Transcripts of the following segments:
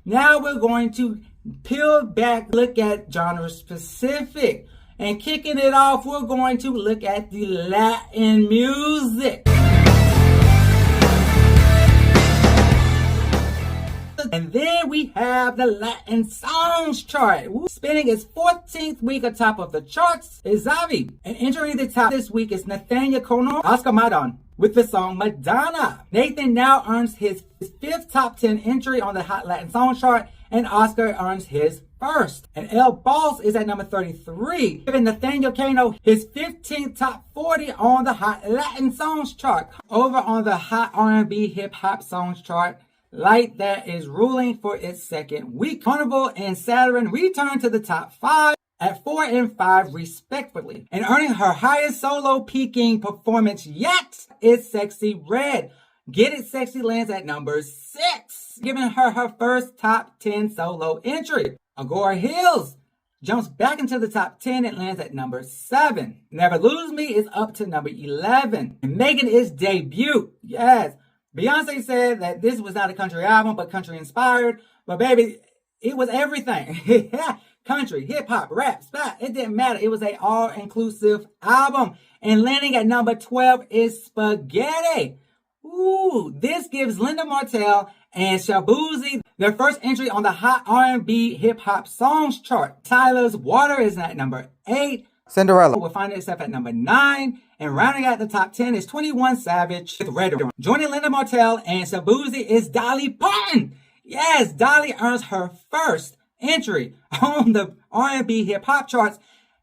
Now we're going to peel back, look at genre specific. And kicking it off, we're going to look at the Latin music. And then we have the Latin songs chart. Spending its 14th week atop of the charts is Xavi. And entering the top this week is Nathaniel Cono, Oscar Madon, with the song Madonna. Nathan now earns his 5th top 10 entry on the Hot Latin Songs chart, and Oscar earns his first. And El Boss is at number 33, giving Nathaniel Cano his 15th top 40 on the Hot Latin Songs chart. Over on the Hot R&B Hip Hop Songs chart, Light That is ruling for its second week. Carnival and Saturn return to the top 5 at 4 and 5 respectively. And earning her highest solo peaking performance yet is Sexy Red. Get It Sexy lands at number 6, giving her her first top 10 solo entry. Agora Hills jumps back into the top 10 and lands at number 7. Never Lose Me is up to number 11. And making its debut, yes. Beyonce said that this was not a country album, but country inspired. But baby, it was everything. Country, hip hop, rap, spot, it didn't matter. It was an all-inclusive album. And landing at number 12 is Spaghetti. Ooh, this gives Linda Martell and Shabuzi their first entry on the Hot R&B Hip Hop Songs chart. Tyler's Water is at number 8. Cinderella will find itself at number 9. And rounding out the top 10 is 21 Savage with Red Dawn. Joining Linda Martell and Shabuzi is Dolly Parton. Yes, Dolly earns her first entry on the R&B Hip Hop charts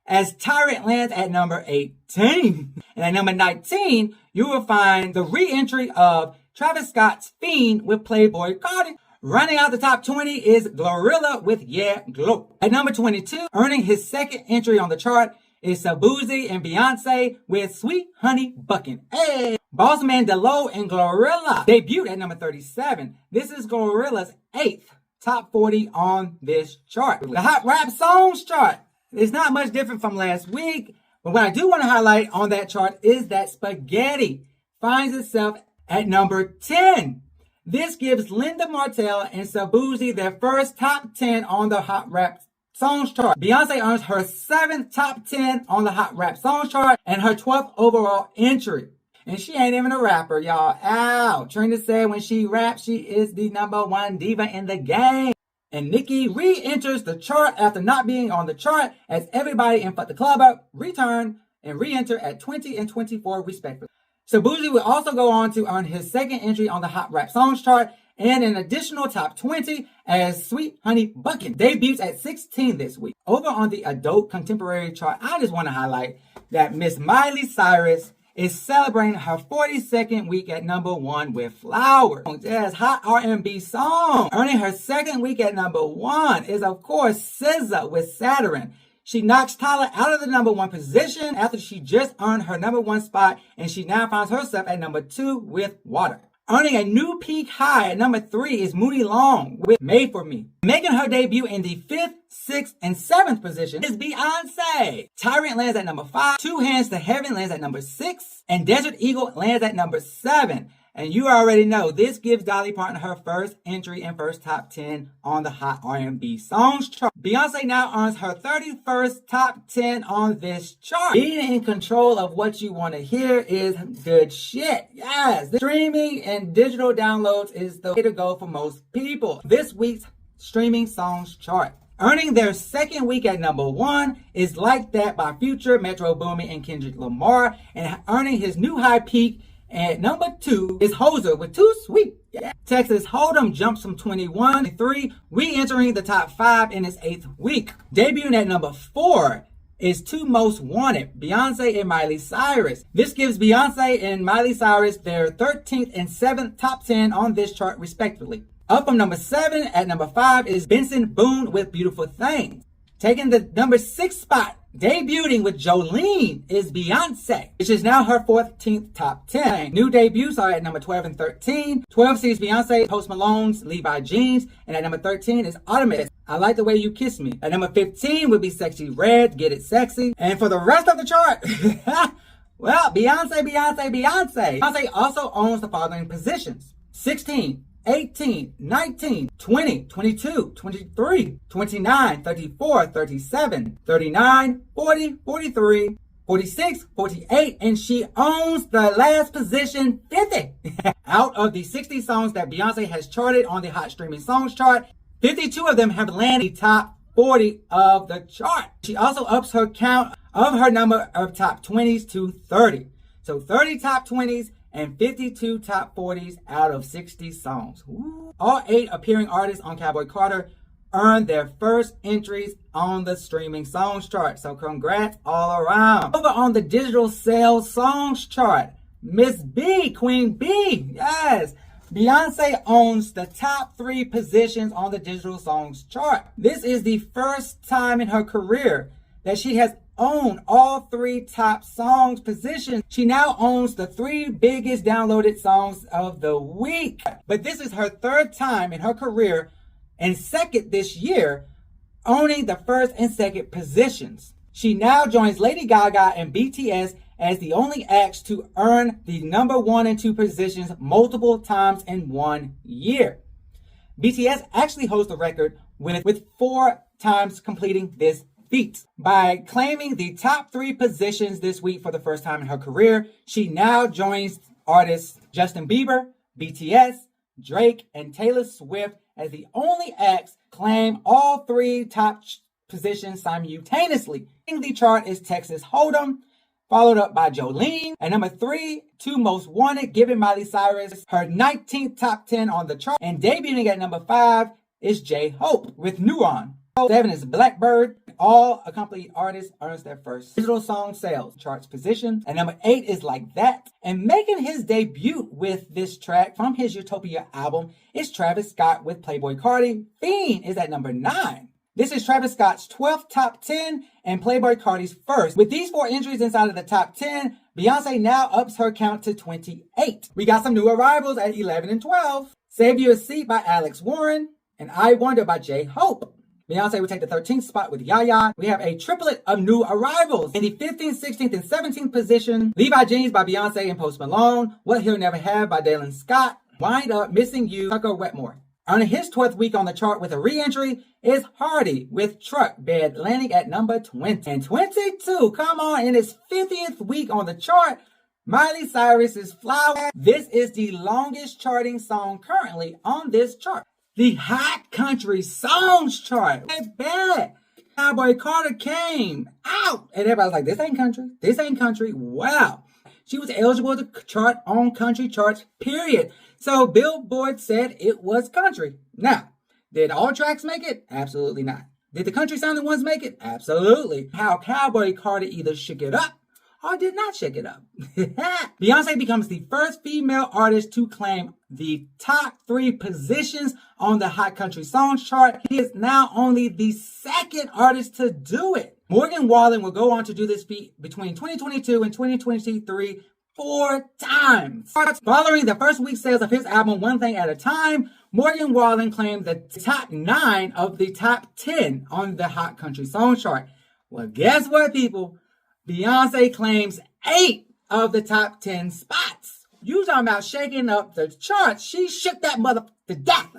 as Tyrant lands at number 18. And at number 19, you will find the re-entry of Travis Scott's Fiend with Playboy Cardi. Running out the top 20 is Glorilla with Yeah Glow. At number 22, earning his second entry on the chart, is Shabuzi and Beyonce with Sweet Honey Buckin'. Hey! Bossman Delo and Glorilla debuted at number 37. This is Glorilla's 8th top 40 on this chart. The Hot Rap Songs chart is not much different from last week, but what I do want to highlight on that chart is that Spaghetti finds itself at number 10. This gives Linda Martell and Shabuzi their first top 10 on the Hot Rap Songs chart. Beyonce earns her 7th top 10 on the Hot Rap Songs chart and her 12th overall entry. And she ain't even a rapper, y'all. Ow. Trina said when she raps, she is the number 1 diva in the game. And Nicki re-enters the chart after not being on the chart as Everybody and Fuck the Club Up return and re-enter at 20 and 24 respectively. Shabuzi will also go on to earn his second entry on the Hot Rap Songs chart and an additional top 20 as Sweet Honey Buckin' debuts at 16 this week. Over on the Adult Contemporary chart, I just want to highlight that Miss Miley Cyrus is celebrating her 42nd week at number 1 with Flowers. Yes, Hot R&B song. Earning her second week at number 1 is, of course, SZA with Saturn. She knocks Tyler out of the number 1 position after she just earned her number 1 spot, and she now finds herself at number 2 with Water. Earning a new peak high at number 3 is Moody Long with Made For Me. Making her debut in the 5th, 6th, and 7th position is Beyonce. Tyrant lands at number 5. Two Hands to Heaven lands at number 6. And Desert Eagle lands at number 7. And you already know this gives Dolly Parton her first entry and first top 10 on the Hot R&B Songs chart. Beyonce now earns her 31st top 10 on this chart. Being in control of what you want to hear is good shit. Yes, the streaming and digital downloads is the way to go for most people. This week's streaming songs chart. Earning their second week at number 1 is Like That by Future, Metro Boomin, and Kendrick Lamar. And earning his new high peak at number 2 is Hoser with Too Sweet. Yeah. Texas Hold'em jumps from 21 to 3, re-entering the top 5 in its 8th week. Debuting at number 4 is Two Most Wanted, Beyonce and Miley Cyrus. This gives Beyonce and Miley Cyrus their 13th and 7th top 10 on this chart respectively. Up from number 7 at number 5 is Benson Boone with Beautiful Things. Taking the number 6 spot, debuting with Jolene, is Beyonce, which is now her 14th top 10. New debuts are at number 12 and 13. 12 sees Beyonce, Post Malone's Levi Jeans, and at number 13 is Automate, I Like the Way You Kiss Me. At number 15 would be Sexy Red, Get It Sexy. And for the rest of the chart, well, Beyonce. Beyonce also owns the following positions. 16, 18, 19, 20, 22, 23, 29, 34, 37, 39, 40, 43, 46, 48, and she owns the last position, 50. Out of the 60 songs that Beyonce has charted on the Hot Streaming Songs chart, 52 of them have landed the top 40 of the chart. She also ups her count of her number of top 20s to 30. So 30 top 20s and 52 top 40s out of 60 songs. Ooh. All 8 appearing artists on Cowboy Carter earned their first entries on the streaming songs chart. So congrats all around. Over on the digital sales songs chart, Miss B, Queen B, yes. Beyonce owns the top 3 positions on the digital songs chart. This is the first time in her career that she has owned all 3 top songs positions. She now owns the 3 biggest downloaded songs of the week. But this is her 3rd time in her career and 2nd this year owning the 1st and 2nd positions. She now joins Lady Gaga and BTS as the only acts to earn the number 1 and 2 positions multiple times in 1 year. BTS actually holds the record with 4 times completing this feat. By claiming the top 3 positions this week for the first time in her career, she now joins artists Justin Bieber, BTS, Drake, and Taylor Swift as the only acts claim all 3 top positions simultaneously. In the chart is Texas Hold'em, followed up by Jolene. At number 3, 2 Most Wanted, giving Miley Cyrus her 19th top 10 on the chart. And debuting at number 5 is J-Hope with Neuron. 7 is Blackbird. All accompanied artists earns their first digital song sales charts position. And number 8 is Like That. And making his debut with this track from his Utopia album is Travis Scott with Playboi Carti. Fiend is at number 9. This is Travis Scott's 12th top 10 and Playboi Carti's first. With these 4 entries inside of the top 10, Beyonce now ups her count to 28. We got some new arrivals at 11 and 12. Save You a Seat by Alex Warren and I Wonder by J-Hope. Beyonce would take the 13th spot with Yaya. We have a triplet of new arrivals. In the 15th, 16th, and 17th position, Levi Jeans by Beyonce and Post Malone. What He'll Never Have by Dalen Scott. Wind Up, Missing You, Tucker Wetmore. Earning his 12th week on the chart with a re-entry is Hardy with Truck Bed, landing at number 20. And 22, come on, in his 50th week on the chart, Miley Cyrus's Flower. This is the longest charting song currently on this chart. The Hot Country Songs chart. Bad. Cowboy Carter came out. And everybody was like, this ain't country. This ain't country. Wow. She was eligible to chart on country charts, period. So Billboard said it was country. Now, did all tracks make it? Absolutely not. Did the country sounding ones make it? Absolutely. How Cowboy Carter either shook it up or did not shake it up. Beyonce becomes the first female artist to claim the top 3 positions on the Hot Country Songs chart. He is now only the 2nd artist to do it. Morgan Wallen will go on to do this feat between 2022 and 2023 4 times. Following the first week sales of his album One Thing at a Time, Morgan Wallen claimed the top 9 of the top 10 on the Hot Country Songs chart. Well, guess what, people? Beyonce claims 8 of the top 10 spots. You talking about shaking up the charts. She shook that mother to death.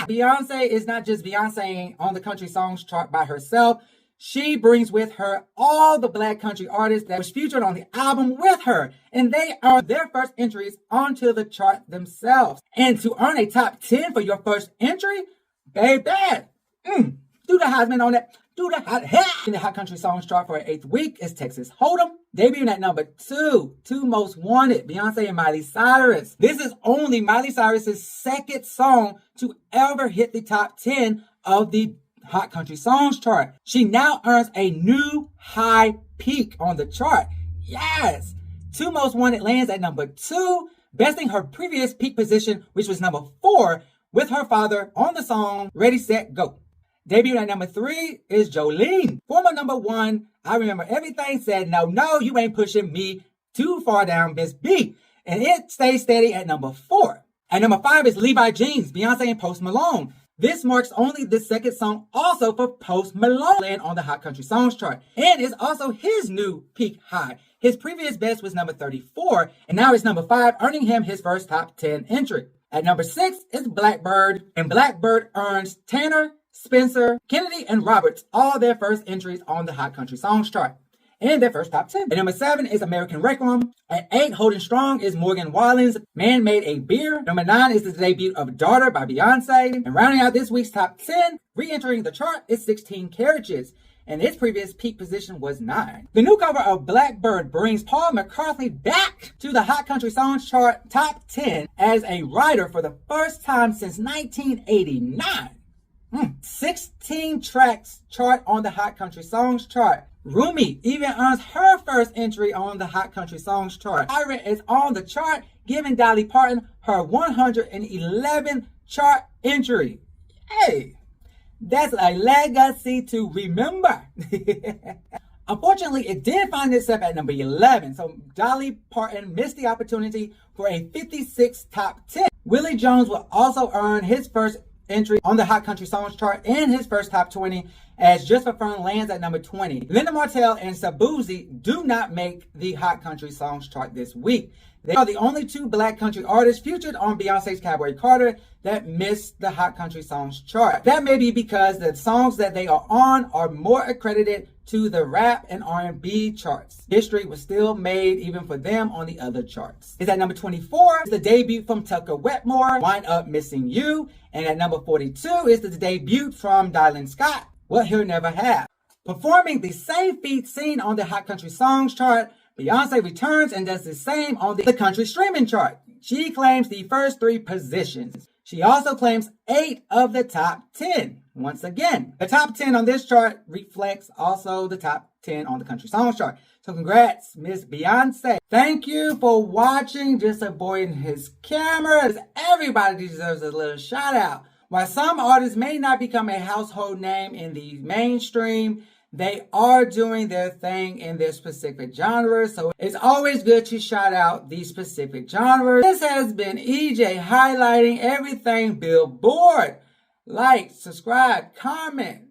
Beyonce is not just Beyonce on the country songs chart by herself. She brings with her all the black country artists that was featured on the album with her. And they are their first entries onto the chart themselves. And to earn a top 10 for your first entry, baby, do the Heisman on that. Do the hot in the Hot Country Songs chart for her 8th week is Texas Hold'em. Debuting at number 2, 2 Most Wanted, Beyonce and Miley Cyrus. This is only Miley Cyrus's 2nd song to ever hit the top 10 of the Hot Country Songs chart. She now earns a new high peak on the chart. Yes! 2 Most Wanted lands at number 2, besting her previous peak position, which was number 4, with her father on the song Ready, Set, Go. Debuting at number 3 is Jolene. Former number 1, I Remember Everything, said, no, you ain't pushing me too far down, Miss B. And it stays steady at number 4. At number 5 is Levi Jeans, Beyonce and Post Malone. This marks only the 2nd song also for Post Malone land on the Hot Country Songs chart. And is also his new peak high. His previous best was number 34, and now it's number 5, earning him his first top 10 entry. At number 6 is Blackbird, and Blackbird earns Tanner, Spencer, Kennedy, and Roberts all their first entries on the Hot Country Songs chart in their first top 10. At number 7 is American Requiem. At 8, holding strong is Morgan Wallen's Man Made a Beer. Number 9 is the debut of Daughter by Beyonce. And rounding out this week's top 10, re-entering the chart is 16 Carriages, and its previous peak position was 9. The new cover of Blackbird brings Paul McCartney back to the Hot Country Songs chart top 10 as a writer for the first time since 1989. 16 tracks chart on the Hot Country Songs chart. Rumi even earns her first entry on the Hot Country Songs chart. Siren is on the chart, giving Dolly Parton her 111th chart entry. Hey, that's a legacy to remember. Unfortunately, it did find itself at number 11, so Dolly Parton missed the opportunity for a 56 top 10. Willie Jones will also earn his first entry on the Hot Country Songs chart in his first top 20, as Just for Fun lands at number 20. Linda Martell and Shaboozey do not make the Hot Country Songs chart this week. They are the only 2 black country artists featured on Beyonce's Cowboy Carter that missed the Hot Country Songs chart. That may be because the songs that they are on are more accredited to the rap and R&B charts. History was still made even for them on the other charts. It's at number 24 is the debut from Tucker Wetmore, Wind Up Missing You. And at number 42 is the debut from Dylan Scott, What He'll Never Have. Performing the same feat seen on the Hot Country Songs chart, Beyonce returns and does the same on the country streaming chart. She claims the first 3 positions. She also claims 8 of the top 10. Once again, the top 10 on this chart reflects also the top 10 on the country songs chart. So congrats, Miss Beyonce. Thank you for watching Justaboiandhiscamera. Everybody deserves a little shout out. While some artists may not become a household name in the mainstream, they are doing their thing in their specific genres. So it's always good to shout out these specific genres. This has been EJ highlighting everything Billboard. Like, subscribe, comment,